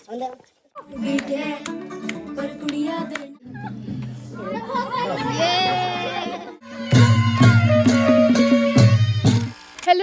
Hello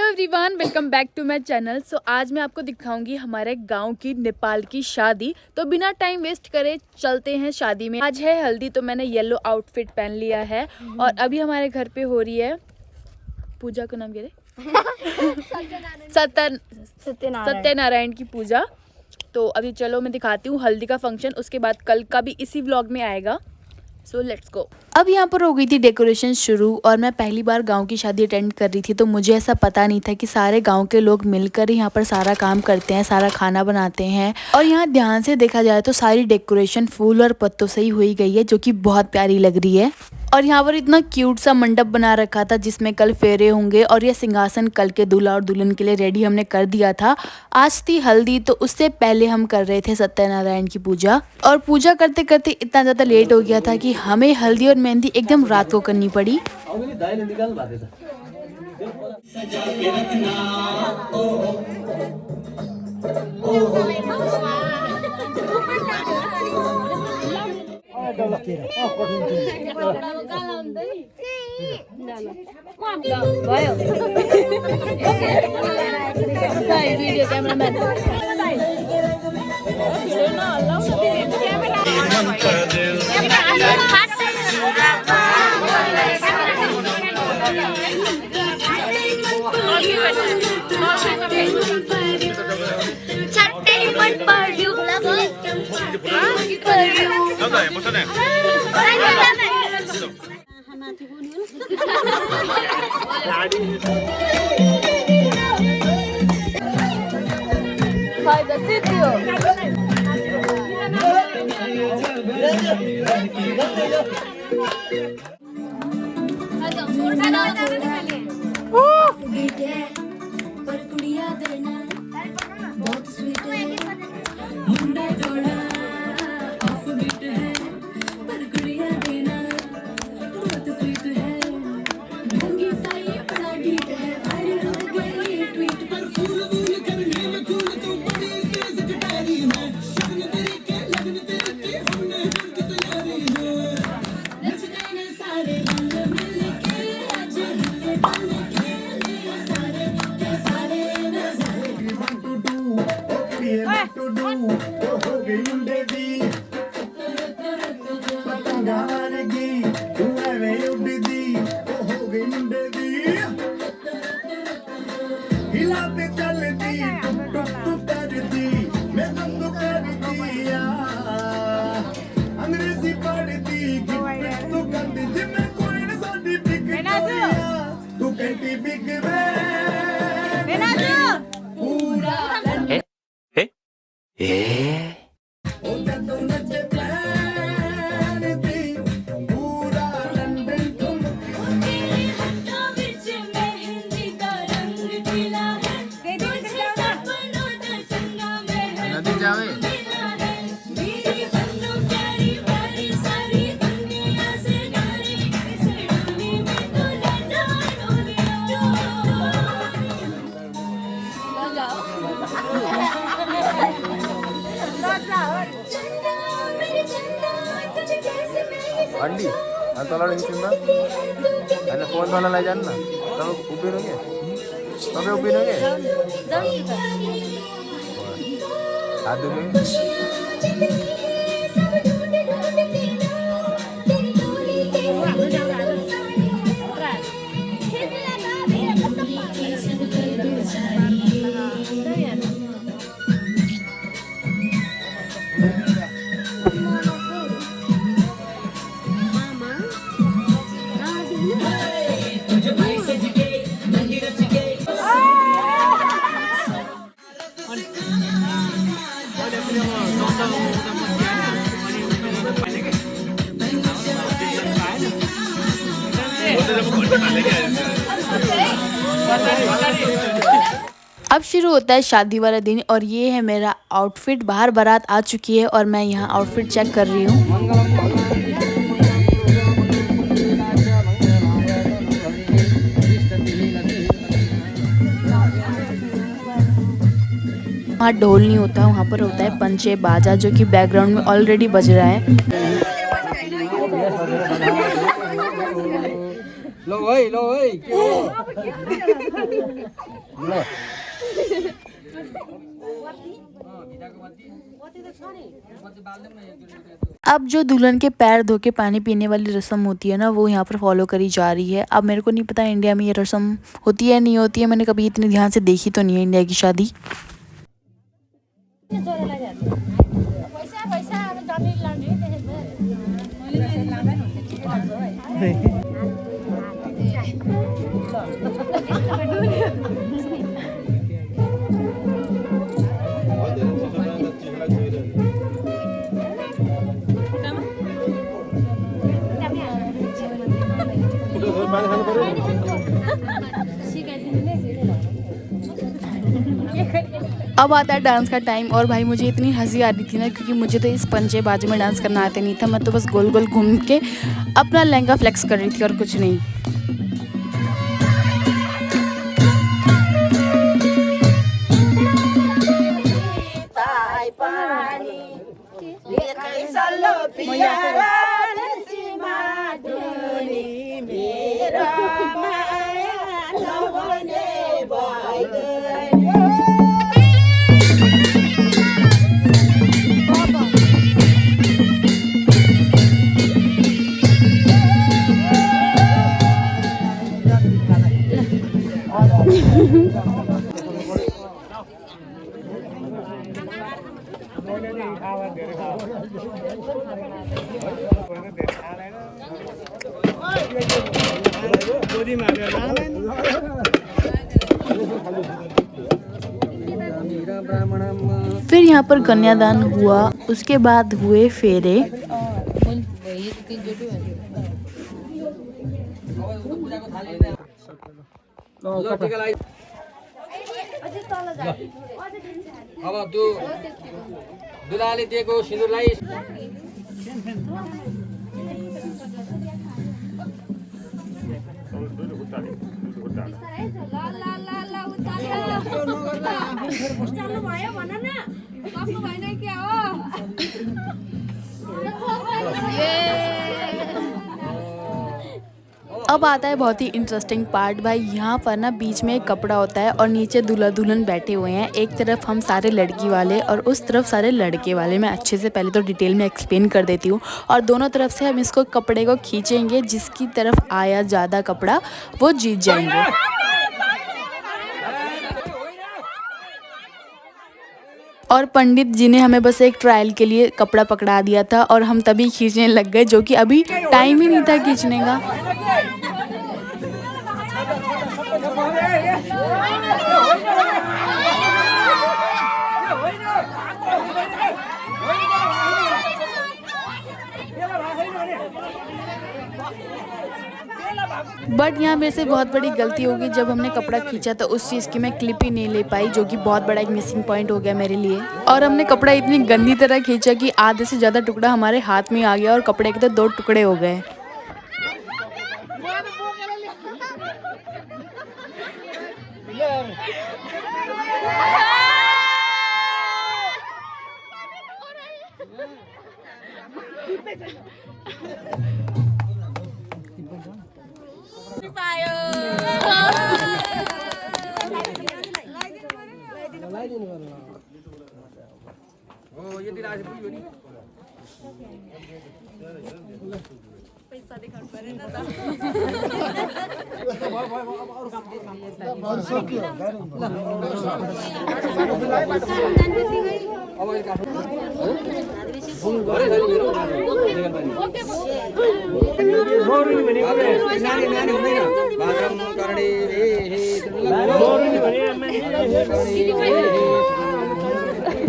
everyone, welcome back to my channel. So आज मैं आपको दिखाऊंगी हमारे गांव की नेपाल की शादी। तो बिना टाइम वेस्ट करे चलते हैं शादी में। आज है हल्दी, तो मैंने येलो आउटफिट पहन लिया है और अभी हमारे घर पे हो रही है पूजा। का नाम क्या है? सत्यनारायण की पूजा। तो अभी चलो मैं दिखाती हूँ हल्दी का फंक्शन, उसके बाद कल का भी इसी व्लॉग में आएगा। So let's go. अब यहाँ पर हो गई थी डेकोरेशन शुरू और मैं पहली बार गांव की शादी अटेंड कर रही थी, तो मुझे ऐसा पता नहीं था कि सारे गांव के लोग मिलकर ही यहाँ पर सारा काम करते हैं, सारा खाना बनाते हैं। और यहाँ ध्यान से देखा जाए तो सारी डेकोरेशन फूल और पत्तों से ही हुई गई है, जो कि बहुत प्यारी लग रही है। और यहाँ पर इतना क्यूट सा मंडप बना रखा था जिसमें कल फेरे होंगे और ये सिंहासन कल के दूल्हा और दुल्हन के लिए रेडी हमने कर दिया था। आज थी हल्दी, तो उससे पहले हम कर रहे थे सत्यनारायण की पूजा। और पूजा करते करते इतना ज़्यादा लेट हो गया था कि हमें हल्दी और मेहंदी एकदम रात को करनी पड़ी। वीडियो कैमरामैन अंडी अंतला निंचिंदा अने फोन वाला लाई जान ना तब उबे रहोगे तबे उबे रहोगे आदू में अब शुरू होता है शादी वाला दिन और ये है मेरा आउटफिट। बाहर बारात आ चुकी है और मैं यहाँ आउटफिट चेक कर रही हूँ। वहाँ ढोल नहीं होता, वहाँ पर होता है पंचे बाजा, जो कि बैकग्राउंड में ऑलरेडी बज रहा है। अब जो दुल्हन के पैर धो के पानी पीने वाली रस्म होती है ना, वो यहाँ पर फॉलो करी जा रही है। अब मेरे को नहीं पता इंडिया में ये रस्म होती है नहीं होती है, मैंने कभी इतनी ध्यान से देखी तो नहीं है इंडिया की शादी। अब आता है डांस का टाइम, और भाई मुझे इतनी हंसी आ रही थी ना, क्योंकि मुझे तो इस पंचे बाजे में डांस करना आता नहीं था। मैं तो बस गोल गोल घूम के अपना लहंगा फ्लेक्स कर रही थी और कुछ नहीं। फिर यहाँ पर कन्यादान हुआ, उसके बाद हुए फेरे। अब दुलाले दिएको सिन्दुरलाई अब आता है बहुत ही इंटरेस्टिंग पार्ट। भाई यहाँ पर ना बीच में एक कपड़ा होता है और नीचे दूल्हा दुल्हन बैठे हुए हैं। एक तरफ हम सारे लड़की वाले और उस तरफ सारे लड़के वाले। मैं अच्छे से पहले तो डिटेल में एक्सप्लेन कर देती हूँ। और दोनों तरफ से हम इसको कपड़े को खींचेंगे, जिसकी तरफ आया ज़्यादा कपड़ा वो जीत जाएंगे। और पंडित जी ने हमें बस एक ट्रायल के लिए कपड़ा पकड़ा दिया था और हम तभी खींचने लग गए, जो कि अभी टाइम ही नहीं था खींचने का। बट यहाँ मेरे से बहुत बड़ी गलती हो गई। जब हमने कपड़ा खींचा तो उस चीज़ की मैं क्लिप ही नहीं ले पाई, जो कि बहुत बड़ा एक मिसिंग पॉइंट हो गया मेरे लिए। और हमने कपड़ा इतनी गंदी तरह खींचा कि आधे से ज़्यादा टुकड़ा हमारे हाथ में आ गया और कपड़े के तो 2 टुकड़े हो गए।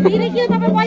Ini kita apa?